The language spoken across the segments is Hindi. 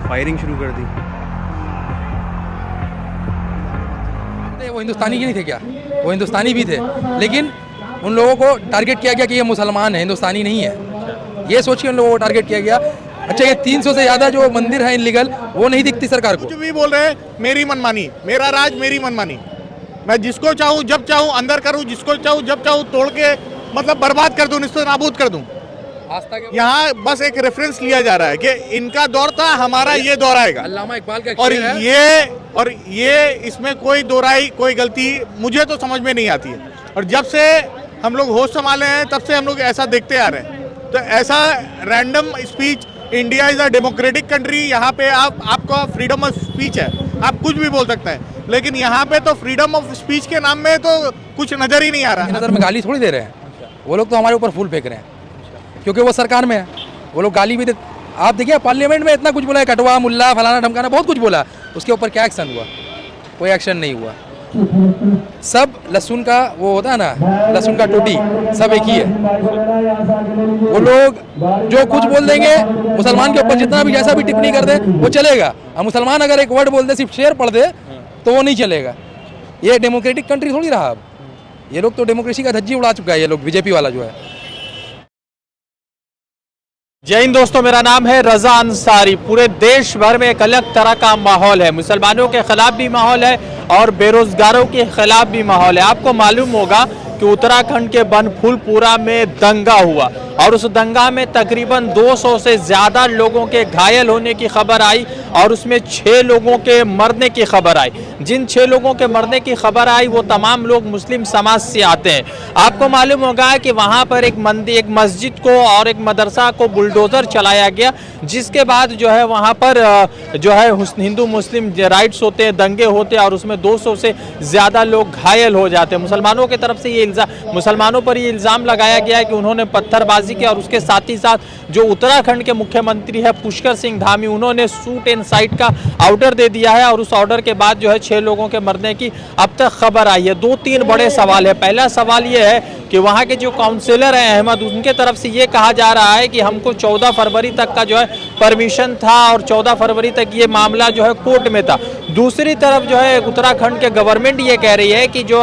फायरिंग शुरू कर दी। वो हिंदुस्तानी ही नहीं थे क्या? वो हिंदुस्तानी भी थे, लेकिन उन लोगों को टारगेट किया गया कि ये मुसलमान है, हिंदुस्तानी नहीं है। ये सोच के उन लोगों को टारगेट किया गया। अच्छा, ये 300 से ज़्यादा जो मंदिर है इनलीगल, वो नहीं दिखती सरकार को। कुछ भी बोल रहे हैं, मेरी मनमानी, मेरा राज मेरी मनमानी। मैं जिसको चाहूँ जब चाहूँ अंदर करूँ, जिसको चाहूँ जब चाहूँ तोड़ के मतलब बर्बाद कर दूँ, निस्तर नाबूद कर दूँ। यहाँ बस एक रेफरेंस लिया जा रहा है कि इनका दौर था, हमारा ये दौर आएगा। अल्लामा इकबाल का और ये इसमें कोई दोहराई, कोई गलती मुझे तो समझ में नहीं आती है। और जब से हम लोग होश संभाले हैं तब से हम लोग ऐसा देखते आ रहे हैं। तो ऐसा random speech, India is a democratic country, यहाँ पे आपका फ्रीडम ऑफ स्पीच है, आप कुछ भी बोल सकते हैं, लेकिन यहाँ पे तो फ्रीडम ऑफ स्पीच के नाम में तो कुछ नजर ही नहीं आ रहा है। नजर में गाली थोड़ी दे रहे हैं वो लोग, तो हमारे ऊपर फूल फेंक रहे हैं क्योंकि वो सरकार में है। वो लोग गाली भी दे, आप देखिए पार्लियामेंट में इतना कुछ बोला है, कटवा मुल्ला फलाना ढमकाना बहुत कुछ बोला, उसके ऊपर क्या एक्शन हुआ? कोई एक्शन नहीं हुआ। सब लहसुन का वो होता है ना, लहसुन का टोटी, सब एक ही है। वो लोग जो कुछ बोल देंगे, मुसलमान के ऊपर जितना भी जैसा भी टिप्पणी कर दे वो चलेगा। और मुसलमान अगर एक वर्ड बोल दे, सिर्फ शेर पढ़ दे, तो वो नहीं चलेगा। ये डेमोक्रेटिक कंट्री थोड़ी रहा। अब ये लोग तो डेमोक्रेसी का धज्जी उड़ा चुका है, ये लोग बीजेपी वाला जो है। जय हिंद दोस्तों, मेरा नाम है रजा अंसारी। पूरे देश भर में एक अलग तरह का माहौल है, मुसलमानों के खिलाफ भी माहौल है और बेरोजगारों के खिलाफ भी माहौल है। आपको मालूम होगा कि उत्तराखंड के बनफूलपुरा में दंगा हुआ और उस दंगा में तकरीबन 200 से ज़्यादा लोगों के घायल होने की खबर आई और उसमें 6 लोगों के मरने की खबर आई। जिन 6 लोगों के मरने की खबर आई वो तमाम लोग मुस्लिम समाज से आते हैं। आपको मालूम होगा कि वहाँ पर एक मस्जिद को और एक मदरसा को बुलडोज़र चलाया गया, जिसके बाद जो है वहाँ पर जो है हिंदू मुस्लिम राइट्स होते हैं, दंगे होते हैं और उसमें 200 से ज़्यादा लोग घायल हो जाते हैं। मुसलमानों की तरफ से मुसलमानों पर ये इल्ज़ाम लगाया गया है कि उन्होंने पत्थरबाजी की और उसके साथ ही साथ जो उत्तराखंड के मुख्यमंत्री है पुष्कर सिंह धामी, उन्होंने शूट एंड साइट का ऑर्डर दे दिया है और उस ऑर्डर के बाद जो है 6 लोगों के मरने की अब तक खबर आई है। 2-3 बड़े सवाल है। पहला सवाल ये है कि वहाँ के जो काउंसिलर हैं अहमद, उनके तरफ से ये कहा जा रहा है कि हमको 14 फरवरी तक का जो है परमिशन था और 14 फरवरी तक ये मामला जो है कोर्ट में था। दूसरी तरफ जो है उत्तराखंड के गवर्नमेंट ये कह रही है कि जो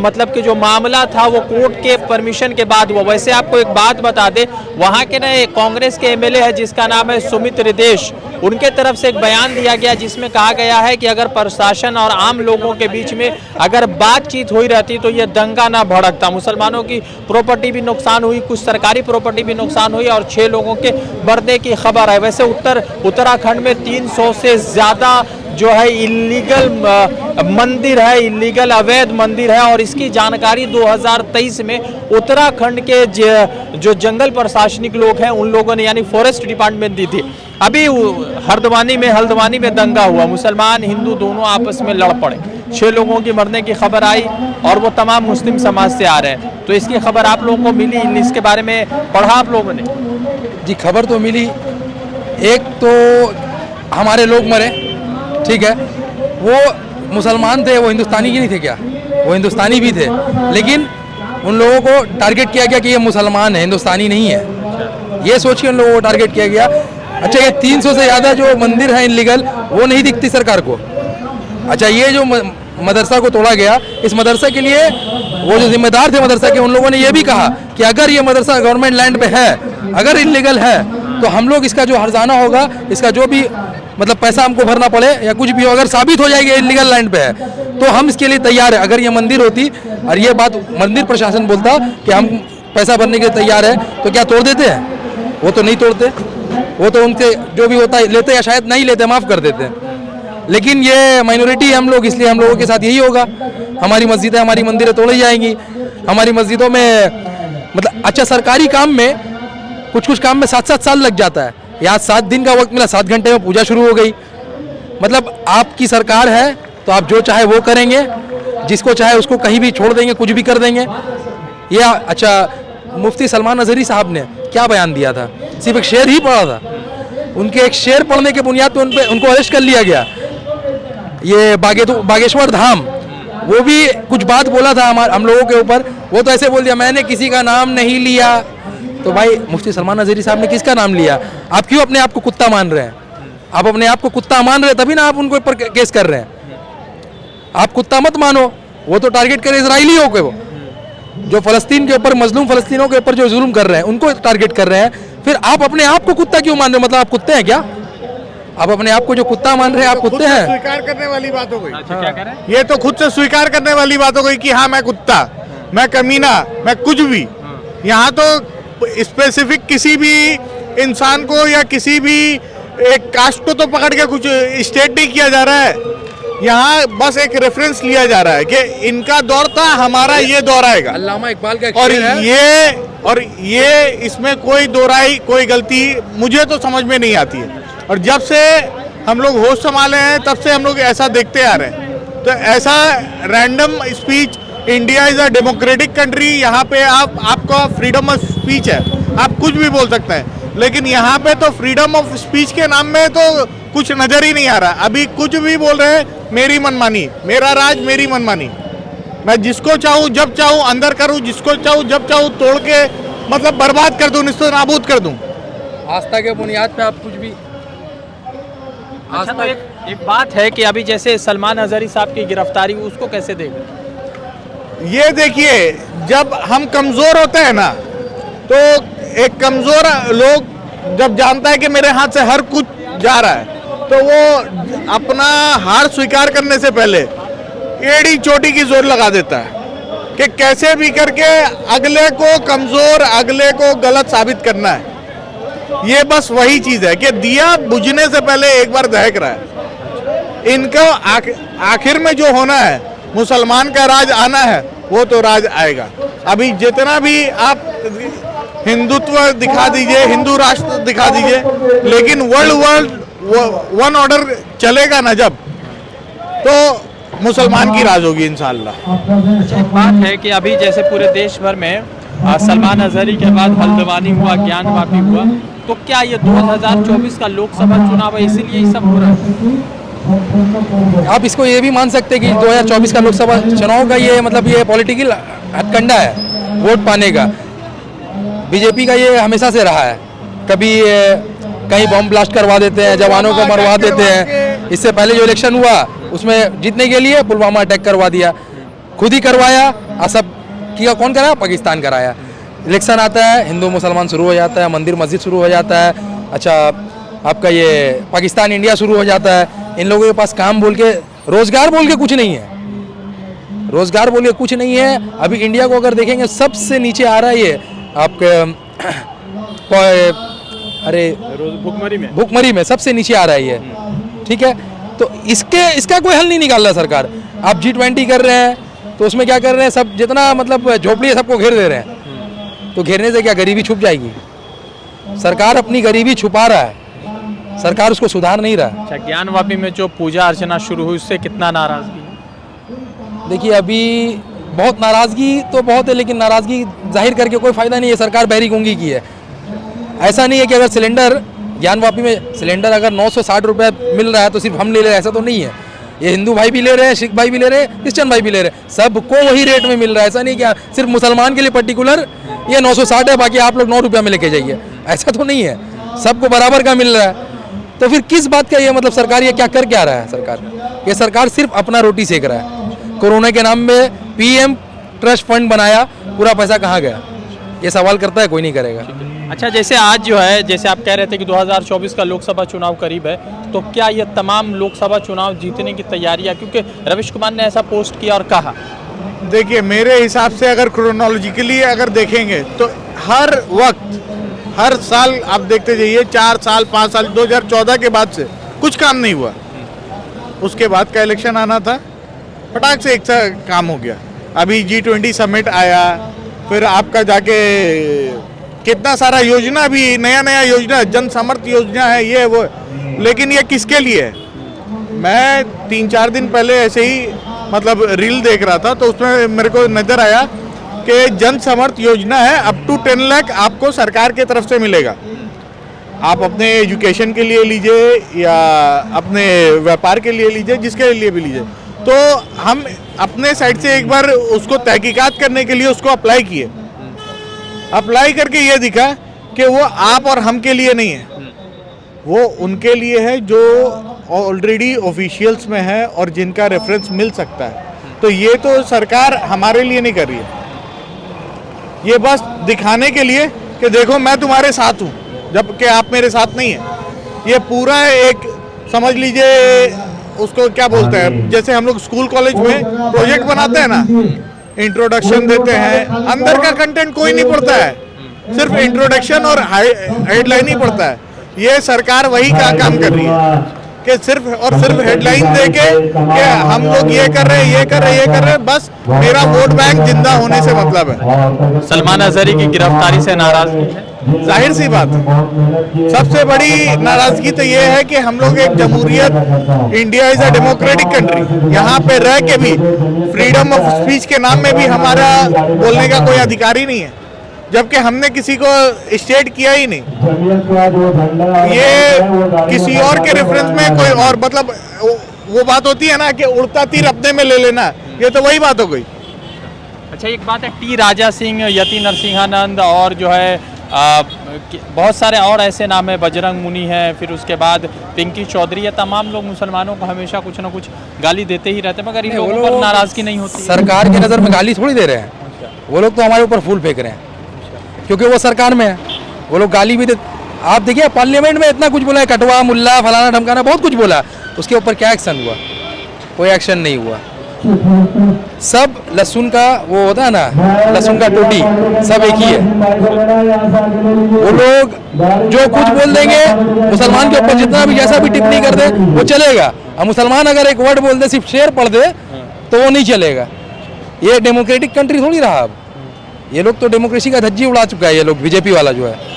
मतलब कि जो मामला था वो कोर्ट के परमिशन के बाद हुआ। वैसे आपको एक बात बता दें, वहाँ के ना एक कांग्रेस के एमएलए है जिसका नाम है सुमित रिदेश, उनके तरफ से एक बयान दिया गया जिसमें कहा गया है कि अगर प्रशासन और आम लोगों के बीच में अगर बातचीत हुई रहती तो ये दंगा ना भड़कता। मुसलमानों की प्रॉपर्टी भी नुकसान हुई, कुछ सरकारी प्रॉपर्टी भी नुकसान हुई और 6 लोगों के मरने की खबर है। वैसे उत्तराखंड में 300 से ज़्यादा जो है इलीगल मंदिर है, इलीगल अवैध मंदिर है और इसकी जानकारी 2023 में उत्तराखंड के जो जंगल प्रशासनिक लोग हैं उन लोगों ने यानी फॉरेस्ट डिपार्टमेंट दी थी। अभी हल्द्वानी में दंगा हुआ, मुसलमान हिंदू दोनों आपस में लड़ पड़े, 6 लोगों की मरने की खबर आई और वो तमाम मुस्लिम समाज से आ रहे हैं। तो इसकी खबर आप लोगों को मिली, इसके बारे में पढ़ा आप लोगों ने? जी, खबर तो मिली। एक तो हमारे लोग मरे, ठीक है, वो मुसलमान थे, वो हिंदुस्तानी ही नहीं थे क्या? वो हिंदुस्तानी भी थे, लेकिन उन लोगों को टारगेट किया गया कि ये मुसलमान है, हिंदुस्तानी नहीं है। ये सोच के उन लोगों को टारगेट किया गया। अच्छा, ये 300 से ज़्यादा जो मंदिर है इनलीगल, वो नहीं दिखती सरकार को। अच्छा, ये जो मदरसा को तोड़ा गया, इस मदरसा के लिए वो जो जिम्मेदार थे मदरसा के, उन लोगों ने ये भी कहा कि अगर ये मदरसा गवर्नमेंट लैंड पे है, अगर इनलीगल है, तो हम लोग इसका जो हर्जाना होगा, इसका जो भी मतलब पैसा हमको भरना पड़े या कुछ भी हो, अगर साबित हो जाएगी इलीगल लैंड पे है तो हम इसके लिए तैयार है। अगर ये मंदिर होती और ये बात मंदिर प्रशासन बोलता कि हम पैसा भरने के लिए तैयार है, तो क्या तोड़ देते हैं? वो तो नहीं तोड़ते, वो तो उनसे जो भी होता है लेते या शायद नहीं लेते, माफ़ कर देते। लेकिन ये माइनॉरिटी हम लोग, इसलिए हम लोगों के साथ यही होगा। हमारी मस्जिदें, हमारी मंदिरें तोड़ी जाएंगी। हमारी मस्जिदों में मतलब अच्छा सरकारी काम में कुछ काम में 7-7 साल लग जाता है। यहाँ 7 दिन का वक्त मिला, 7 घंटे में पूजा शुरू हो गई। मतलब आपकी सरकार है तो आप जो चाहे वो करेंगे, जिसको चाहे उसको कहीं भी छोड़ देंगे, कुछ भी कर देंगे। ये अच्छा मुफ्ती सलमान अजहरी साहब ने क्या बयान दिया था? सिर्फ एक शेर ही पढ़ा था, उनके एक शेर पढ़ने के बुनियाद पर उनको अरेस्ट कर लिया गया। ये बागेश्वर धाम, वो भी कुछ बात बोला था हम लोगों के ऊपर, वो तो ऐसे बोल दिया मैंने किसी का नाम नहीं लिया। तो भाई मुफ्ती सलमान अजहरी साहब ने किसका नाम लिया? आप क्यों अपने आप को कुत्ता मान रहे हैं? आप अपने आप को कुत्ता मान रहे तभी ना आप उनको ऊपर केस कर रहे हैं। आप कुत्ता मत मानो, वो तो टारगेट करे इसराइलियों को, वो जो फलस्तीन के ऊपर मजलूम फलस्तीनों के ऊपर जो जुल्म कर रहे हैं उनको टारगेट कर रहे हैं। फिर आप अपने आप को कुत्ता क्यों मान रहे हो? मतलब आप कुत्ते हैं क्या? आप अपने आप को जो कुत्ता मान रहे हैं, आप कुत्ते हैं? स्वीकार करने वाली बात हो गई। अच्छा, क्या कह रहे हैं? ये तो खुद से स्वीकार करने वाली बात हो गई कि हाँ मैं कुत्ता, मैं कमीना, मैं कुछ भी। यहाँ तो स्पेसिफिक किसी भी इंसान को या किसी भी एक कास्ट को तो पकड़ के कुछ स्टेट नहीं किया जा रहा है। यहाँ बस एक रेफरेंस लिया जा रहा है कि इनका दौर था, हमारा ये दौर आएगा। अल्लामा इकबाल का एक और शेर है, ये इसमें कोई दोहराई, कोई गलती मुझे तो समझ में नहीं आती है। और जब से हम लोग होश संभाले हैं तब से हम लोग ऐसा देखते आ रहे हैं। तो ऐसा random speech, India is a democratic country, यहाँ पे आपका फ्रीडम ऑफ स्पीच है, आप कुछ भी बोल सकते हैं। लेकिन यहाँ पे तो फ्रीडम ऑफ स्पीच के नाम में तो कुछ नजर ही नहीं आ रहा। अभी कुछ भी बोल रहे हैं, मेरी मनमानी, मेरा राज, मेरी मनमानी। मैं जिसको चाहूँ जब चाहूँ अंदर करूँ, जिसको चाहूँ जब चाहूँ तोड़ के मतलब बर्बाद कर दूँ, निस्तो नाबूद कर दूँ। आस्था के बुनियाद पे आप कुछ भी। अच्छा, तो एक बात है कि अभी जैसे सलमान अजहरी साहब की गिरफ्तारी हुई, उसको कैसे देख रहे हैं? ये देखिए, जब हम कमजोर होते हैं ना, तो एक कमजोर लोग जब जानता है कि मेरे हाथ से हर कुछ जा रहा है, तो वो अपना हार स्वीकार करने से पहले एड़ी चोटी की जोर लगा देता है कि कैसे भी करके अगले को कमजोर, अगले को गलत साबित करना है। ये बस वही चीज है कि दिया बुझने से पहले एक बार दहक रहा है। इनको आखिर में जो होना है, मुसलमान का राज आना है, वो तो राज आएगा। अभी जितना भी आप हिंदुत्व दिखा दीजिए, हिंदू राष्ट्र दिखा दीजिए, लेकिन वर्ल्ड वन ऑर्डर चलेगा ना जब, तो मुसलमान की राज होगी इंशाअल्लाह। एक बात है कि अभी जैसे पूरे देश भर में सलमान अजहरी के बाद हल्द्वानी हुआ, ज्ञानवापी हुआ, तो क्या ये 2024 का लोकसभा चुनाव है इसीलिए ये सब हो रहा है? आप इसको ये भी मान सकते हैं कि 2024 का लोकसभा चुनाव का ये मतलब ये पॉलिटिकल हथकंडा है वोट पाने का। बीजेपी का ये हमेशा से रहा है, कभी कहीं बम ब्लास्ट करवा देते हैं, जवानों को मरवा देते हैं। इससे पहले जो इलेक्शन हुआ उसमें जीतने के लिए पुलवामा अटैक करवा दिया, खुद ही करवाया। असब किया कौन कराया? पाकिस्तान कराया। इलेक्शन आता है, हिंदू मुसलमान शुरू हो जाता है, मंदिर मस्जिद शुरू हो जाता है। अच्छा, आपका ये पाकिस्तान इंडिया शुरू हो जाता है। इन लोगों के पास काम बोल के, रोजगार बोल के कुछ नहीं है, रोजगार बोल के कुछ नहीं है। अभी इंडिया को अगर देखेंगे सबसे नीचे आ रहा है ये आपके अरे भुखमरी में सबसे नीचे आ रहा है ये, ठीक है। तो इसका कोई हल नहीं निकाल रहा सरकार। आप G20 कर रहे हैं तो उसमें क्या कर रहे हैं, सब जितना मतलब झोपड़ी है सबको घेर दे रहे हैं। तो घेरने से क्या गरीबी छुप जाएगी? सरकार अपनी गरीबी छुपा रहा है, सरकार उसको सुधार नहीं रहा। अच्छा, ज्ञानवापी में जो पूजा अर्चना शुरू हुई उससे कितना नाराजगी है? देखिए, अभी बहुत नाराजगी तो बहुत है, लेकिन नाराजगी जाहिर करके कोई फायदा नहीं है। सरकार बहरी गूंगी की है। ऐसा नहीं है कि अगर सिलेंडर ज्ञानवापी में सिलेंडर अगर 960 रुपये मिल रहा है तो सिर्फ हम ले रहे हैं, ऐसा तो नहीं है। ये हिंदू भाई भी ले रहे हैं, सिख भाई भी ले रहे हैं, क्रिश्चियन भाई भी ले रहे हैं, सबको वही रेट में मिल रहा है। ऐसा नहीं कि सिर्फ मुसलमान के लिए पर्टिकुलर ये 960 है, बाकी आप लोग 9 रुपये में लेके जाइए, ऐसा तो नहीं है। सबको बराबर का मिल रहा है। तो फिर किस बात का ये मतलब सरकार ये क्या कर क्या रहा है? सरकार ये सरकार सिर्फ अपना रोटी सेक रहा है। कोरोना के नाम में PM ट्रस्ट फंड बनाया, पूरा पैसा कहाँ गया? ये सवाल करता है, कोई नहीं करेगा। अच्छा, जैसे आज जो है, जैसे आप कह रहे थे कि 2024 का लोकसभा चुनाव करीब है, तो क्या ये तमाम लोकसभा चुनाव जीतने की तैयारियां, क्योंकि रविश कुमार ने ऐसा पोस्ट किया और कहा? देखिए, मेरे हिसाब से अगर क्रोनोलॉजिकली अगर देखेंगे तो हर वक्त, हर साल आप देखते जाइए, 4 साल 5 साल, 2014 के बाद से कुछ काम नहीं हुआ। उसके बाद का इलेक्शन आना था, फटाक से एक सा काम हो गया। अभी G20 समिट आया, फिर आपका जाके कितना सारा योजना, भी नया नया योजना, जन समर्थ योजना है, ये वो। लेकिन ये किसके लिए है? मैं 3-4 दिन पहले ऐसे ही मतलब रील देख रहा था, तो उसमें मेरे को नजर आया कि जन समर्थ योजना है, अप टू 10 लाख आपको सरकार की तरफ से मिलेगा। आप अपने एजुकेशन के लिए लीजिए या अपने व्यापार के लिए लीजिए, जिसके लिए भी लीजिए। तो हम अपने साइड से एक बार उसको तहकीकात करने के लिए उसको अप्लाई किए। अप्लाई करके ये दिखा कि वो आप और हम के लिए नहीं है, वो उनके लिए है जो ऑलरेडी ऑफिशियल्स में है और जिनका रेफरेंस मिल सकता है। तो ये तो सरकार हमारे लिए नहीं कर रही है, ये बस दिखाने के लिए कि देखो मैं तुम्हारे साथ हूँ, जबकि आप मेरे साथ नहीं हैं। ये पूरा एक समझ लीजिए उसको क्या बोलते हैं, जैसे हम लोग स्कूल कॉलेज में प्रोजेक्ट बनाते हैं ना, इंट्रोडक्शन देते हैं, अंदर का कंटेंट कोई नहीं पढ़ता है, सिर्फ इंट्रोडक्शन और हेडलाइन ही पढ़ता है। ये सरकार वही का काम कर रही है कि सिर्फ और सिर्फ हेडलाइन देके कि हम लोग ये कर रहे हैं, ये कर रहे हैं, ये कर रहे हैं, बस मेरा वोट बैंक जिंदा होने से मतलब है। सलमान अजहरी की गिरफ्तारी से नाराजगी है? जाहिर सी बात है, सबसे बड़ी नाराजगी तो ये है कि हम लोग एक जमहूरियत, India is a democratic country, यहाँ पे रह के भी फ्रीडम ऑफ स्पीच के नाम में भी हमारा बोलने का कोई अधिकार ही नहीं है, जबकि हमने किसी को स्टेट किया ही नहीं। ये किसी और के रेफरेंस में कोई और, मतलब वो बात होती है ना कि उड़ता तीर अपने में ले लेना, ये तो वही बात हो गई। अच्छा, एक बात है, टी राजा सिंह, यति नरसिंहानंद और जो है बहुत सारे और ऐसे नाम है, बजरंग मुनि है, फिर उसके बाद पिंकी चौधरी, ये तमाम लोग मुसलमानों को हमेशा कुछ ना कुछ गाली देते ही रहते हैं, मगर इन लोगों पर नाराजगी नहीं होती। सरकार की नज़र में गाली थोड़ी दे रहे हैं, वो लोग तो हमारे ऊपर फूल फेंक रहे हैं क्योंकि वो सरकार में है। वो लोग गाली भी दे, आप देखिए पार्लियामेंट में इतना कुछ बोला है, कटवा मुल्ला फलाना ढमकाना बहुत कुछ बोला, उसके ऊपर क्या एक्शन हुआ? कोई एक्शन नहीं हुआ। सब लहसुन का वो होता है ना, लहसुन का टोटी, सब एक ही है। वो लोग जो कुछ बोल देंगे मुसलमान के ऊपर, जितना भी जैसा भी टिप्पणी कर दे वो चलेगा, और मुसलमान अगर एक वर्ड बोल दे, सिर्फ शेर पढ़ दे, तो वो नहीं चलेगा। ये डेमोक्रेटिक कंट्री थोड़ी रहा। अब ये लोग तो डेमोक्रेसी का धज्जी उड़ा चुका है, ये लोग बीजेपी वाला जो है।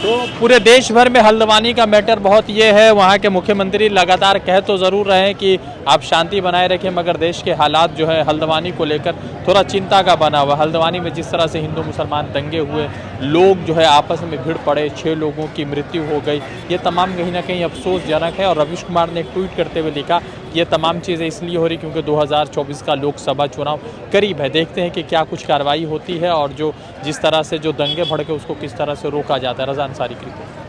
तो पूरे देश भर में हल्द्वानी का मैटर बहुत ये है, वहाँ के मुख्यमंत्री लगातार कह तो ज़रूर रहे हैं कि आप शांति बनाए रखें, मगर देश के हालात जो है हल्द्वानी को लेकर थोड़ा चिंता का बना हुआ। हल्द्वानी में जिस तरह से हिंदू मुसलमान दंगे हुए, लोग जो है आपस में भिड़ पड़े, 6 लोगों की मृत्यु हो गई, ये तमाम कहीं ना कहीं अफसोसजनक है। और रवीश कुमार ने एक ट्वीट करते हुए लिखा, ये तमाम चीज़ें इसलिए हो रही क्योंकि 2024 का लोकसभा चुनाव करीब है। देखते हैं कि क्या कुछ कार्रवाई होती है और जो जिस तरह से जो दंगे भड़के उसको किस तरह से रोका जाता है। रज़ा अंसारी की रिपोर्ट।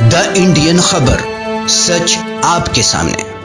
द इंडियन खबर, सच आपके सामने।